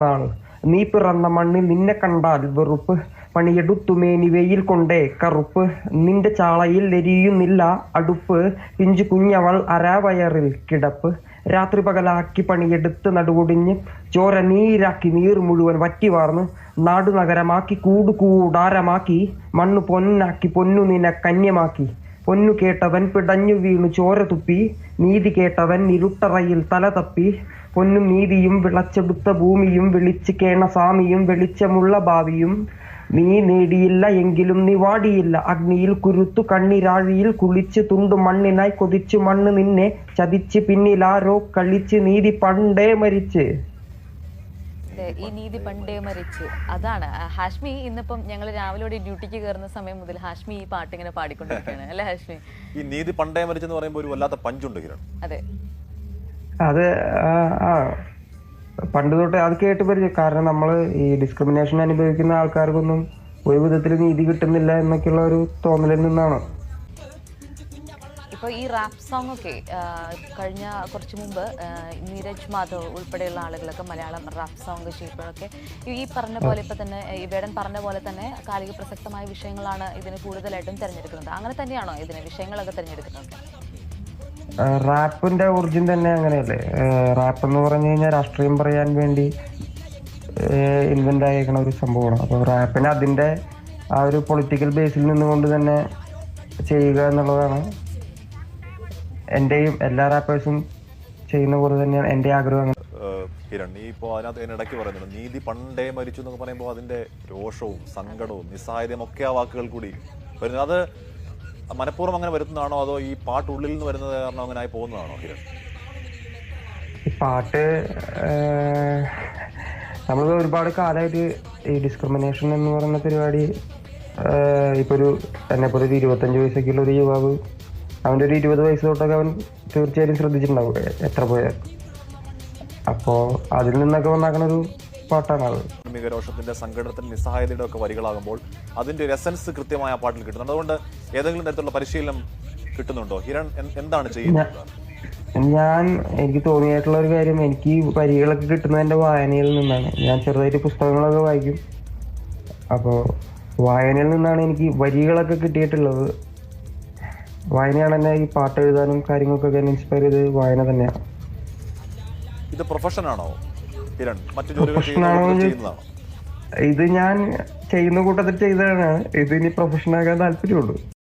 നാള് നീ പിറന്ന മണ്ണിൽ നിന്നെ കണ്ടാൽ വെറുപ്പ്. പണിയെടുത്തുമേനി വെയിൽ കൊണ്ടേ കറുപ്പ്. നിന്റെ ചാളയിൽ എരിയുന്നില്ല അടുപ്പ്. പിഞ്ചു കുഞ്ഞവൾ അരാവയറിൽ കിടപ്പ്. രാത്രി പകലാക്കി പണിയെടുത്ത് നടുവൊടിഞ്ഞ് ചോര നീരാക്കി നീർ മുഴുവൻ വറ്റി വാർന്ന് നാടു നഗരമാക്കി കൂടാരമാക്കി മണ്ണു പൊന്നാക്കി പൊന്നു നിന കന്യമാക്കി. പൊന്നു കേട്ടവൻ പിടഞ്ഞു വീണു ചോര തുപ്പി. നീതി കേട്ടവൻ ഇരുട്ടറയിൽ തല തപ്പി. പൊന്നും നീതിയും വിളച്ചെടുത്ത ഭൂമിയും വിളിച്ച് കേണ സ്വാമിയും വെളിച്ചമുള്ള ഭാവിയും നീ നേടിയില്ല എങ്കിലും നീ വാടിയില്ല. അഗ്നിയിൽ കുരുത്തു കണ്ണിരാഴിയിൽ കുളിച്ച് തുണ്ടു മണ്ണിനായി കൊതിച്ചു മണ്ണ് നിന്നെ ചതിച്ച് പിന്നിലാരോ കളിച്ച് നീതി പണ്ടേ മരിച്ച്. ഈ നീതി പണ്ടേ മരിച്ചു. അതാണ് ഹാഷ്മി. ഇന്നിപ്പം ഞങ്ങൾ രാവിലെ ഡ്യൂട്ടിക്ക് കയറുന്ന സമയം മുതൽ ഹാഷ്മി ഈ പാട്ട് ഇങ്ങനെ പാടിക്കൊണ്ടിരിക്കുകയാണ് അല്ലെ ഹാഷ്മി? ഈ നീതി പണ്ടേ മരിച്ചെന്ന് പറയുമ്പോൾ ഒരു വല്ലാത്ത പഞ്ചുണ്ട് കിരൺ. അതെ, അത് പണ്ട് തൊട്ട് അത് കേട്ട് പരിചയം. കാരണം നമ്മൾ ഈ ഡിസ്ക്രിമിനേഷൻ അനുഭവിക്കുന്ന ആൾക്കാർക്കൊന്നും ഒരു വിധത്തിൽ നീതി കിട്ടുന്നില്ല എന്നൊക്കെയുള്ള ഒരു തോന്നലിൽ നിന്നാണ്. ഇപ്പോൾ ഈ റാപ്പ് സോങ് ഒക്കെ കഴിഞ്ഞ കുറച്ച് മുമ്പ് നീരജ് മാധവ് ഉൾപ്പെടെയുള്ള ആളുകളൊക്കെ മലയാളം റാപ്പ് സോങ് ചെയ്യുമ്പോഴൊക്കെ ഈ പറഞ്ഞ പോലെ ഇപ്പം തന്നെ ഈ വേടൻ പറഞ്ഞ പോലെ തന്നെ കാലിക പ്രസക്തമായ വിഷയങ്ങളാണ് ഇതിന് കൂടുതലായിട്ടും തിരഞ്ഞെടുക്കുന്നത്. അങ്ങനെ തന്നെയാണോ ഇതിന് വിഷയങ്ങളൊക്കെ തിരഞ്ഞെടുക്കുന്നത്? റാപ്പിന്റെ ഒറിജിൻ തന്നെ അങ്ങനെയല്ലേ? റാപ്പ് എന്ന് പറഞ്ഞു കഴിഞ്ഞാൽ രാഷ്ട്രീയം പറയാൻ വേണ്ടി ഇൻവെന്റ് ആയിരിക്കണ ഒരു സംഭവമാണ്. അപ്പോൾ റാപ്പിനെ അതിന്റെ ആ ഒരു പൊളിറ്റിക്കൽ ബേസിൽ നിന്നുകൊണ്ട് തന്നെ ചെയ്യുക എന്നുള്ളതാണ് എന്റെയും എല്ലാ റാപ്പേഴ്സും ചെയ്യുന്ന പോലെ തന്നെയാണ് എന്റെ ആഗ്രഹം. കിരൺ, നീ ഇപ്പോൾ അതിനകത്ത് ഇടയ്ക്ക് പറയുന്നുണ്ട് നീതി പണ്ടേ മരിച്ചു എന്നൊക്കെ പറയുമ്പോൾ അതിന്റെ രോഷവും സങ്കടവും നിസ്സഹായതയും ഒക്കെ ആ വാക്കുകൾ കൂടി വരുന്നത്. അത് മനഃപൂർവ്വം അങ്ങനെ വരുന്നതാണോ അതോ ഈ പാട്ട് ഉള്ളിൽ നിന്ന് വരുന്നത് കാരണം അങ്ങനെ ആയി പോകുന്നതാണോ കിരൺ? ഈ പാട്ട് നമ്മൾ ഒരുപാട് കാലമായിട്ട് ഈ ഡിസ്ക്രിമിനേഷൻ എന്ന് പറയുന്ന പരിപാടി ഇപ്പൊ എന്നെപ്പോലെ ഒരു 25 വയസ്സൊക്കെയുള്ള ഒരു യുവാവ് അവൻ്റെ ഒരു 20 വയസ്സ് തൊട്ടൊക്കെ അവൻ തീർച്ചയായും ശ്രദ്ധിച്ചിട്ടുണ്ടാവും എത്ര പോയാൽ. അപ്പോൾ അതിൽ നിന്നൊക്കെ വന്നാക്കണ ഒരു പാട്ടാണ് അത്. രോഷത്തിന്റെ സങ്കടത്തിന്റെ നിസ്സഹായതയുടെ ഒക്കെ വരികളാകുമ്പോൾ അതിന്റെ ഒരു എസൻസ് കൃത്യമായ ആ പാട്ടിൽ കിട്ടുന്നുണ്ട്. അതുകൊണ്ട് ഏതെങ്കിലും തരത്തിലുള്ള പരിശീലനം കിട്ടുന്നുണ്ടോ കിരൺ? എന്താണ് ചെയ്യുന്നത്? എനിക്ക് തോന്നിയിട്ടുള്ള ഒരു കാര്യം, എനിക്ക് വരികളൊക്കെ കിട്ടുന്നത് എൻ്റെ വായനയിൽ നിന്നാണ്. ഞാൻ ചെറുതായിട്ട് പുസ്തകങ്ങളൊക്കെ വായിക്കും. അപ്പോൾ വായനയിൽ നിന്നാണ് എനിക്ക് വരികളൊക്കെ കിട്ടിയിട്ടുള്ളത്. വായനയാണ് എന്നെ ഈ പാട്ട് എഴുതാനും കാര്യങ്ങൾക്കൊക്കെ എന്നെ ഇൻസ്പയർ ചെയ്ത് വായന തന്നെയാണ്. ഇത് പ്രൊഫഷനാണോ കിരൺ? മറ്റു ജോലികൾ ചെയ്യുന്നതാണോ? ഇത് ഞാൻ ചെയ്യുന്ന കൂട്ടത്തിൽ ചെയ്തതാണ്. ഇത് ഇനി പ്രൊഫഷനാകാൻ താല്പര്യമുള്ളൂ.